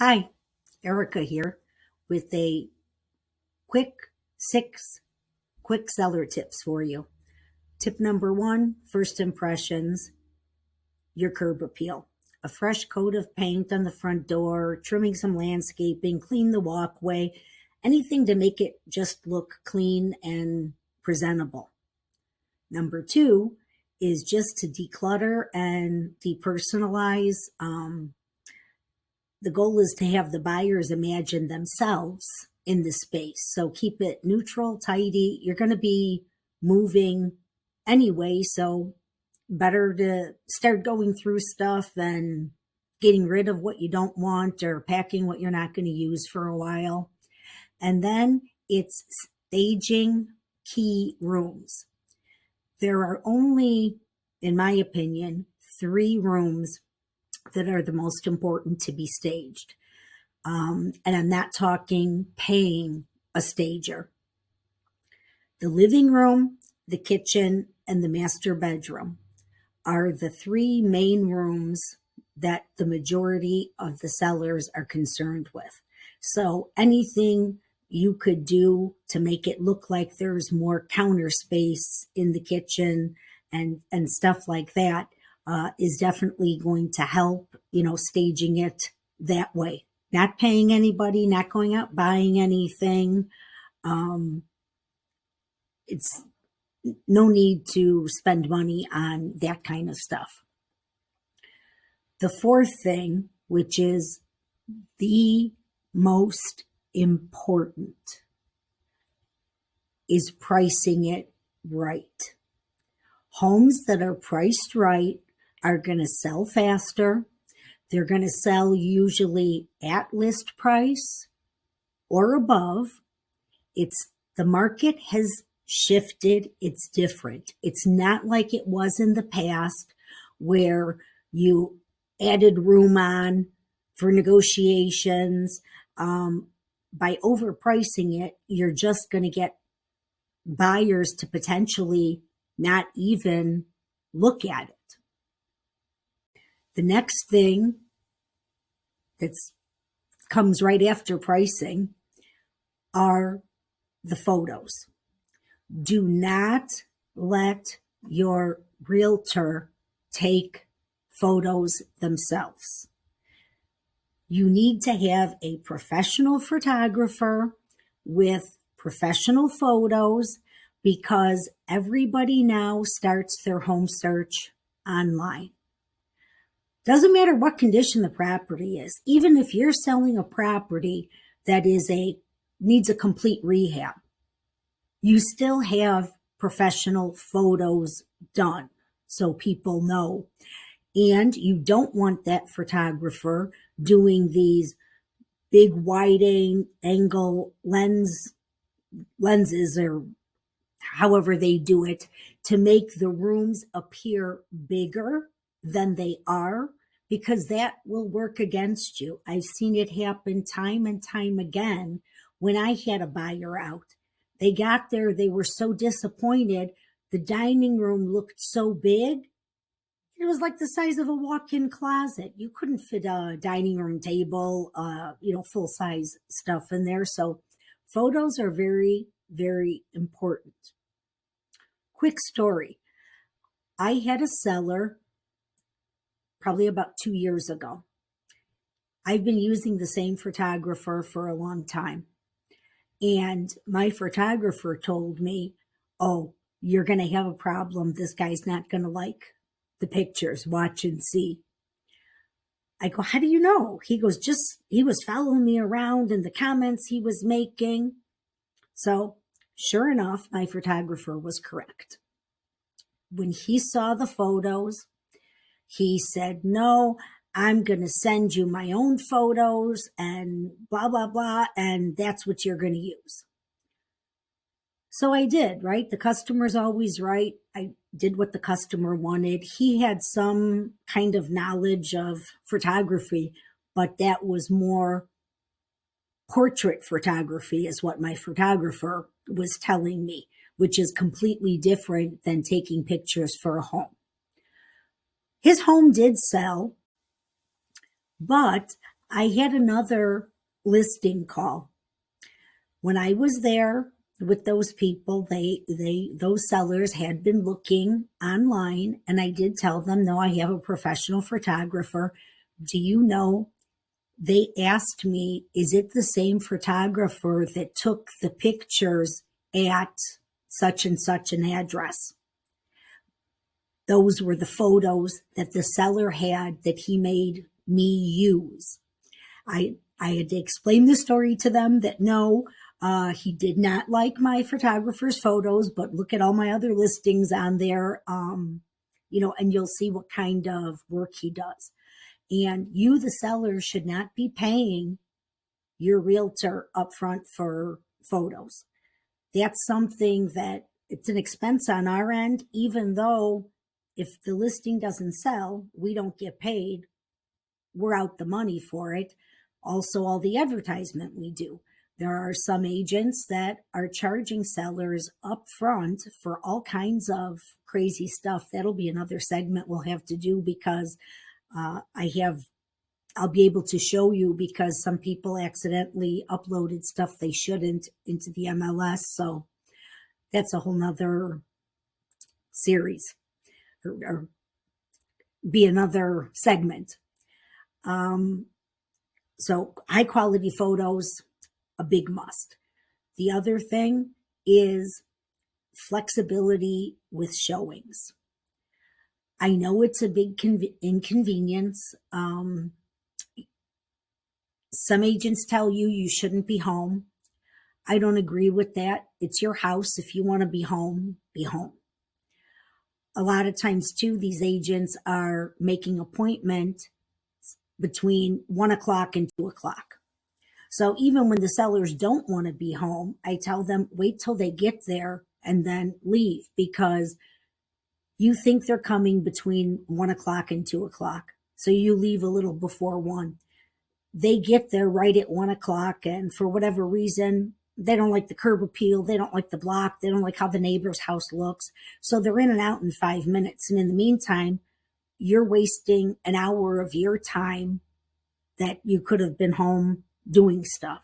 Hi, Erica here with a quick 6 quick seller tips for you. Tip number one, first impressions, your curb appeal. A fresh coat of paint on the front door, trimming some landscaping, clean the walkway, anything to make it just look clean and presentable. Number two is just to declutter and depersonalize. The goal is to have the buyers imagine themselves in the space. So keep it neutral, tidy. You're going to be moving anyway, so better to start going through stuff than getting rid of what you don't want or packing what you're not going to use for a while. And then it's staging key rooms. There are only, in my opinion, 3 rooms that are the most important to be staged. And I'm not talking paying a stager. The living room, the kitchen, and the master bedroom are the 3 main rooms that the majority of the sellers are concerned with. So anything you could do to make it look like there's more counter space in the kitchen and stuff like that is definitely going to help, staging it that way. Not paying anybody, not going out buying anything. It's no need to spend money on that kind of stuff. The fourth thing, which is the most important, is pricing it right. Homes that are priced right are going to sell faster. They're going to sell usually at list price or above. The market has shifted. It's different. It's not like it was in the past where you added room on for negotiations. By overpricing it, you're just going to get buyers to potentially not even look at it. The next thing that comes right after pricing are the photos. Do not let your realtor take photos themselves. You need to have a professional photographer with professional photos because everybody now starts their home search online. Doesn't matter what condition the property is. Even if you're selling a property that needs a complete rehab, you still have professional photos done so people know. And you don't want that photographer doing these big wide angle lenses or however they do it to make the rooms appear bigger than they are, because that will work against you. I've seen it happen time and time again when I had a buyer out. They got there, they were so disappointed. The dining room looked so big. It was like the size of a walk-in closet. You couldn't fit a dining room table, full-size stuff in there. So photos are very, very important. Quick story. I had a seller probably about 2 years ago. I've been using the same photographer for a long time. And my photographer told me, oh, you're going to have a problem. This guy's not going to like the pictures. Watch and see. I go, how do you know? He goes, he was following me around in the comments he was making. So sure enough, my photographer was correct. When he saw the photos, he said, no, I'm going to send you my own photos and blah, blah, blah. And that's what you're going to use. So I did, right? The customer's always right. I did what the customer wanted. He had some kind of knowledge of photography, but that was more portrait photography is what my photographer was telling me, which is completely different than taking pictures for a home. His home did sell, but I had another listing call. When I was there with those people, those sellers had been looking online, and I did tell them, no, I have a professional photographer. Do you know? They asked me, is it the same photographer that took the pictures at such and such an address? Those were the photos that the seller had that he made me use. I had to explain the story to them that no, he did not like my photographer's photos, but look at all my other listings on there, and you'll see what kind of work he does. And you, the seller, should not be paying your realtor upfront for photos. That's something that it's an expense on our end, even though if the listing doesn't sell, we don't get paid. We're out the money for it. Also, all the advertisement we do. There are some agents that are charging sellers upfront for all kinds of crazy stuff. That'll be another segment we'll have to do because I'll be able to show you because some people accidentally uploaded stuff they shouldn't into the MLS. So that's a whole nother series or be another segment. So high quality photos, a big must. The other thing is flexibility with showings. I know it's a big inconvenience. Some agents tell you you shouldn't be home. I don't agree with that. It's your house. If you want to be home, be home. A lot of times, too, these agents are making appointments between 1 o'clock and 2 o'clock. So even when the sellers don't want to be home, I tell them, wait till they get there and then leave because you think they're coming between 1 o'clock and 2 o'clock. So you leave a little before 1. They get there right at 1 o'clock, and for whatever reason, they don't like the curb appeal, they don't like the block, they don't like how the neighbor's house looks. So they're in and out in 5 minutes. And in the meantime, you're wasting an hour of your time that you could have been home doing stuff.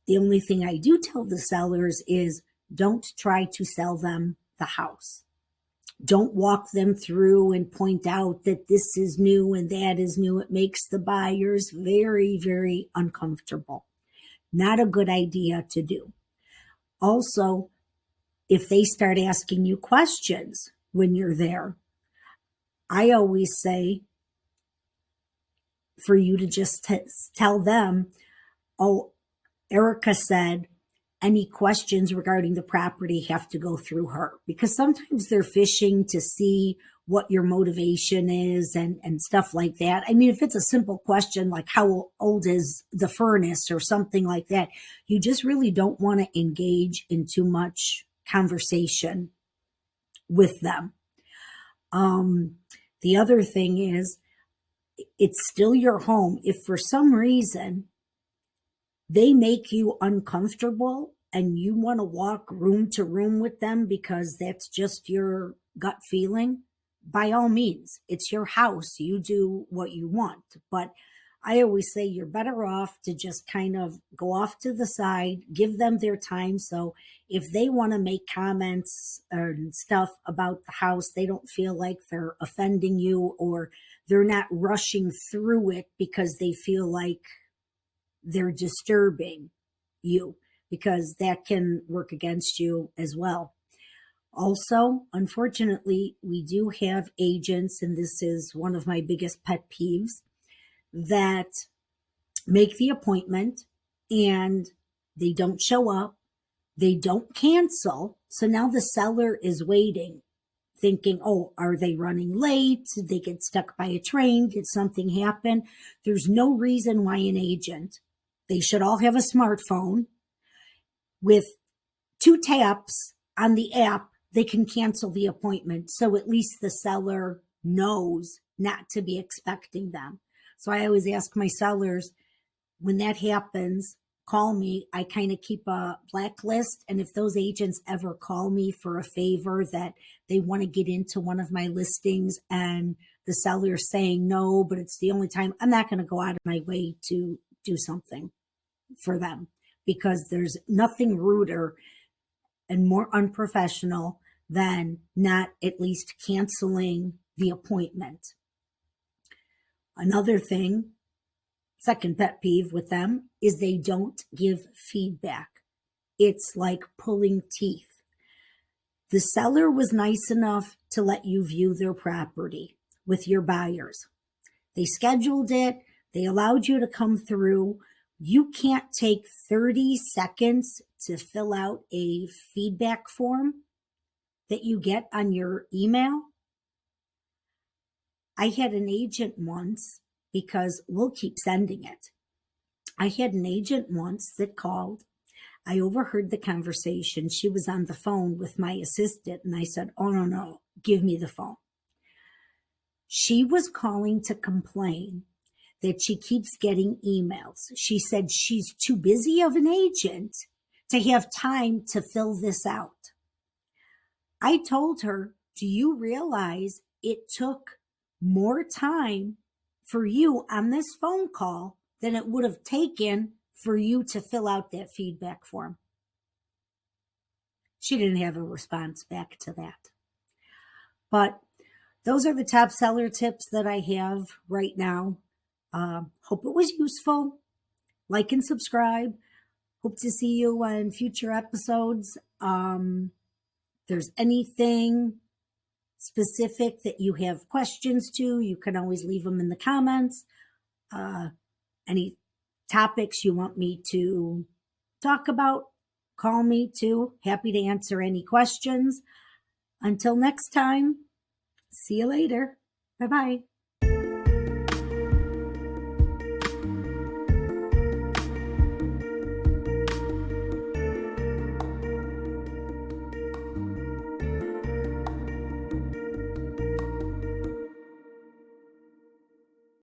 The only thing I do tell the sellers is don't try to sell them the house. Don't walk them through and point out that this is new and that is new. It makes the buyers very, very uncomfortable. Not a good idea to do. Also, if they start asking you questions when you're there, I always say for you to just tell them, oh, Erica said any questions regarding the property have to go through her, because sometimes they're fishing to see what your motivation is and stuff like that. I mean, if it's a simple question like how old is the furnace or something like that, you just really don't want to engage in too much conversation with them. The other thing is it's still your home. If for some reason they make you uncomfortable and you want to walk room to room with them because that's just your gut feeling, by all means, it's your house. You do what you want. But I always say you're better off to just kind of go off to the side, give them their time. So if they want to make comments and stuff about the house, they don't feel like they're offending you or they're not rushing through it because they feel like they're disturbing you, because that can work against you as well. Also, unfortunately, we do have agents, and this is one of my biggest pet peeves, that make the appointment and they don't show up, they don't cancel. So now the seller is waiting, thinking, oh, are they running late? Did they get stuck by a train? Did something happen? There's no reason why an agent, they should all have a smartphone with 2 taps on the app. They can cancel the appointment. So at least the seller knows not to be expecting them. So I always ask my sellers, when that happens, call me. I kind of keep a blacklist. And if those agents ever call me for a favor that they want to get into one of my listings and the seller saying no, but it's the only time, I'm not going to go out of my way to do something for them, because there's nothing ruder and more unprofessional than not at least canceling the appointment. Another thing, second pet peeve with them, is they don't give feedback. It's like pulling teeth. The seller was nice enough to let you view their property with your buyers. They scheduled it. They allowed you to come through. You can't take 30 seconds to fill out a feedback form that you get on your email. I had an agent once, because we'll keep sending it. I had an agent once that called. I overheard the conversation. She was on the phone with my assistant, and I said, "Oh, no, give me the phone." She was calling to complain that she keeps getting emails. She said she's too busy of an agent to have time to fill this out. I told her, do you realize it took more time for you on this phone call than it would have taken for you to fill out that feedback form? She didn't have a response back to that. But those are the top seller tips that I have right now. Hope it was useful. Like and subscribe. Hope to see you on future episodes. If there's anything specific that you have questions to, you can always leave them in the comments. Any topics you want me to talk about, call me too. Happy to answer any questions. Until next time, see you later. Bye-bye.